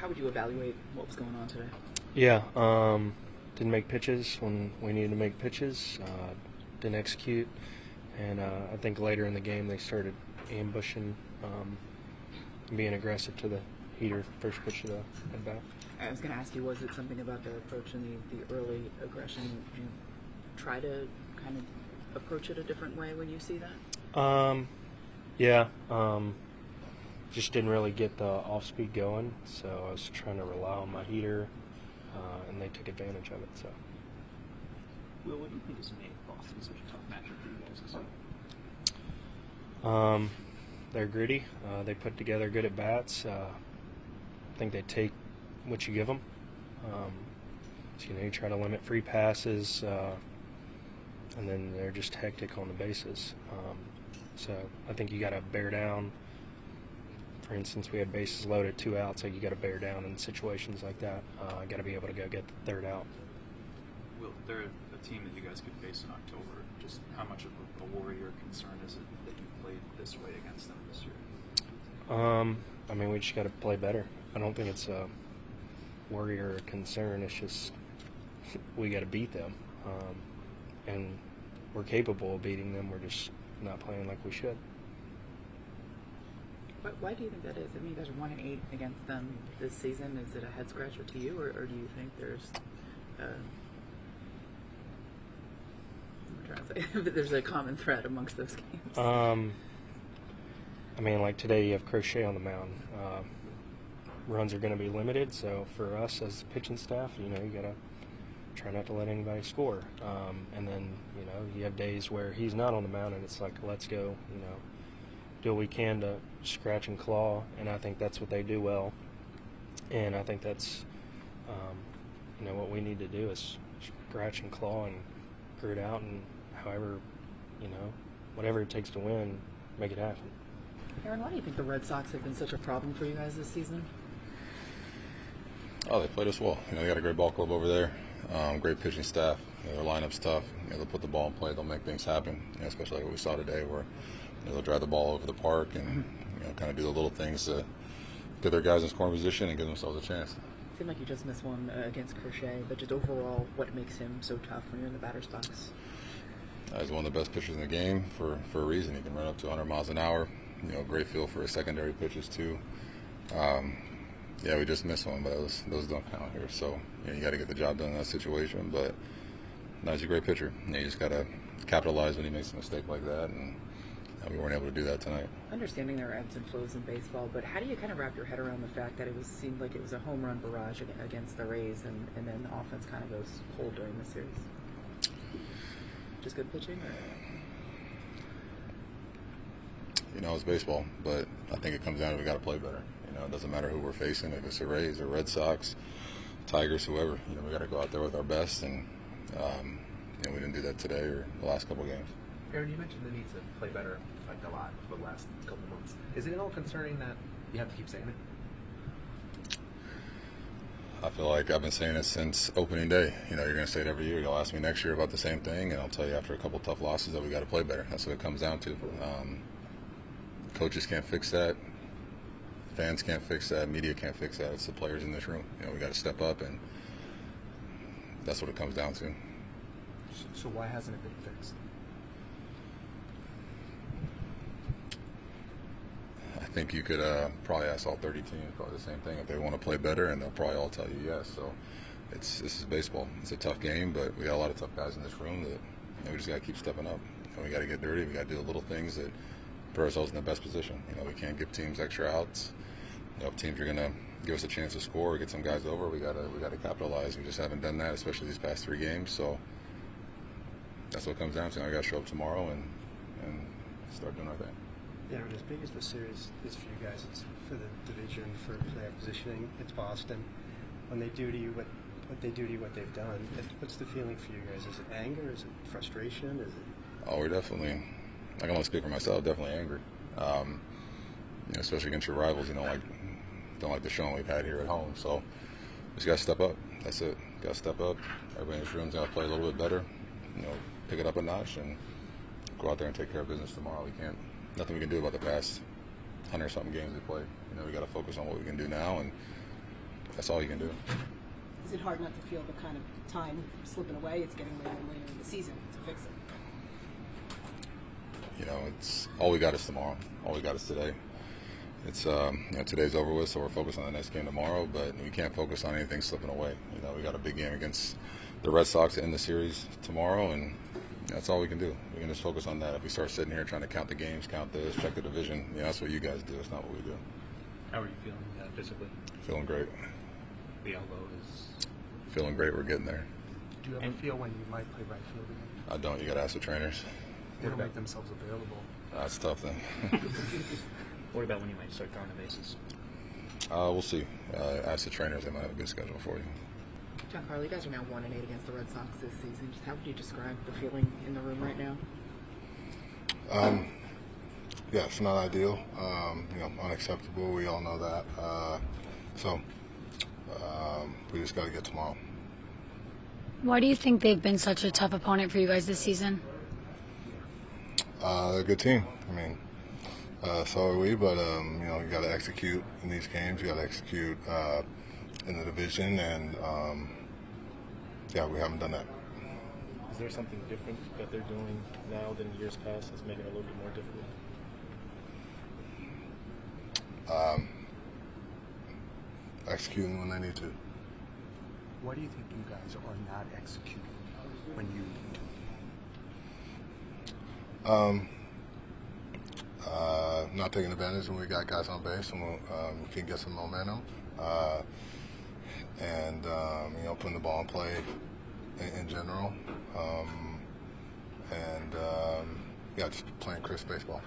How would you evaluate what was going on today? Yeah, didn't make pitches when we needed to make pitches. Didn't execute, and I think later in the game they started ambushing, and being aggressive to the heater first pitch of the at bat. I was going to ask you, was it something about their approach and the early aggression? Do you try to kind of approach it a different way when you see that? Yeah. Just didn't really get the off-speed going, so I was trying to rely on my heater, and they took advantage of it. So. Will, what do you think has made Boston such a tough matchup for you guys this year? They're gritty. They put together good at-bats. I think they take what you give them. So, you try to limit free passes, and then they're just hectic on the bases. So I think you got to bear down. For instance, we had bases loaded, 2 outs, so you got to bear down in situations like that. Got to be able to go get the third out. Will, they're a team that you guys could face in October. Just how much of a worry or concern is it that you played this way against them this year? We just got to play better. I don't think it's a worry or a concern. It's just we got to beat them, and we're capable of beating them. We're just not playing like we should. Why do you think that is? I mean, you guys are 1-8 against them this season. Is it a head scratcher to you, or do you think there's there's a common thread amongst those games? Like today, you have Crochet on the mound. Runs are going to be limited, so for us as pitching staff, you got to try not to let anybody score. And then, you have days where he's not on the mound, and it's like, let's go, do what we can to scratch and claw, and I think that's what they do well. And I think that's, what we need to do is scratch and claw and grit out, and however, whatever it takes to win, make it happen. Aaron, why do you think the Red Sox have been such a problem for you guys this season? Oh, they played us well. They got a great ball club over there, great pitching staff. Their lineup's tough. They'll put the ball in play. They'll make things happen. Especially like what we saw today, where they'll drive the ball over the park and kind of do the little things to get their guys in scoring position and give themselves a chance. It seemed like you just missed one against Crochet, but just overall, what makes him so tough when you're in the batter's box? He's one of the best pitchers in the game for a reason. He can run up to 100 miles an hour. Great feel for his secondary pitches too. We just missed one, but those don't count here. So you got to get the job done in that situation. But no, he's a great pitcher. You just got to capitalize when he makes a mistake like that, and we weren't able to do that tonight. Understanding there are ebbs and flows in baseball, but how do you kind of wrap your head around the fact that seemed like it was a home run barrage against the Rays, and then the offense kind of goes cold during the series? Just good pitching? It's baseball, but I think it comes down to we got to play better. It doesn't matter who we're facing, if it's the Rays or Red Sox, Tigers, whoever. We got to go out there with our best, and we didn't do that today or the last couple of games. Aaron, you mentioned the need to play better like a lot for the last couple of months. Is it at all concerning that you have to keep saying it? I feel like I've been saying it since opening day. You're going to say it every year. You'll ask me next year about the same thing, and I'll tell you after a couple tough losses that we got to play better. That's what it comes down to. Coaches can't fix that. Fans can't fix that. Media can't fix that. It's the players in this room. We got to step up, and that's what it comes down to. So why hasn't it been fixed? I think you could probably ask all 30 teams probably the same thing if they want to play better, and they'll probably all tell you yes. So this is baseball. It's a tough game, but we got a lot of tough guys in this room that we just got to keep stepping up. We got to get dirty. We got to do the little things that put ourselves in the best position. We can't give teams extra outs. If teams are going to give us a chance to score or get some guys over, we got to capitalize. We just haven't done that, especially these past 3 games. So that's what it comes down to. I got to show up tomorrow and start doing our thing. Yeah, as big as the series is for you guys, it's for the division, for playoff positioning. It's Boston. When they do to you what they do to you, what they've done, what's the feeling for you guys? Is it anger? Is it frustration? Is it? Oh, we're definitely. I can only speak for myself. Definitely angry. Especially against your rivals. Don't like the showing we've had here at home. So just got to step up. That's it. Got to step up. Everybody in this room's got to play a little bit better. Pick it up a notch and go out there and take care of business tomorrow. Nothing we can do about the past 100-something games we played. We got to focus on what we can do now and that's all you can do. Is it hard not to feel the kind of time slipping away? It's getting later and later in the season to fix it. You know, it's all we got is tomorrow. All we got is today. It's today's over with, so we're focused on the next game tomorrow. But we can't focus on anything slipping away. You know, we got a big game against the Red Sox to end the series tomorrow, and that's all we can do. We can just focus on that. If we start sitting here trying to count the games, count this, check the division, that's what you guys do. It's not what we do. How are you feeling physically? Feeling great. The elbow is. Feeling great. We're getting there. Do you ever feel when you might play right field again? I don't. You got to ask the trainers. They don't make themselves available. That's tough then. What about when you might start throwing the bases? We'll see. Ask the trainers. They might have a good schedule for you. Giancarlo, you guys are now 1-8 against the Red Sox this season. Just how would you describe the feeling in the room right now? Yeah, it's not ideal. Unacceptable. We all know that. So we just got to get tomorrow. Why do you think they've been such a tough opponent for you guys this season? They're a good team. I mean, so are we. But you got to execute in these games. You got to execute in the division, and we haven't done that. Is there something different that they're doing now than years past that's making it a little bit more difficult? Executing when they need to. What do you think you guys are not executing when you need to? Not taking advantage when we got guys on base and we can get some momentum. Putting the ball in play in general. Just playing crisp baseball.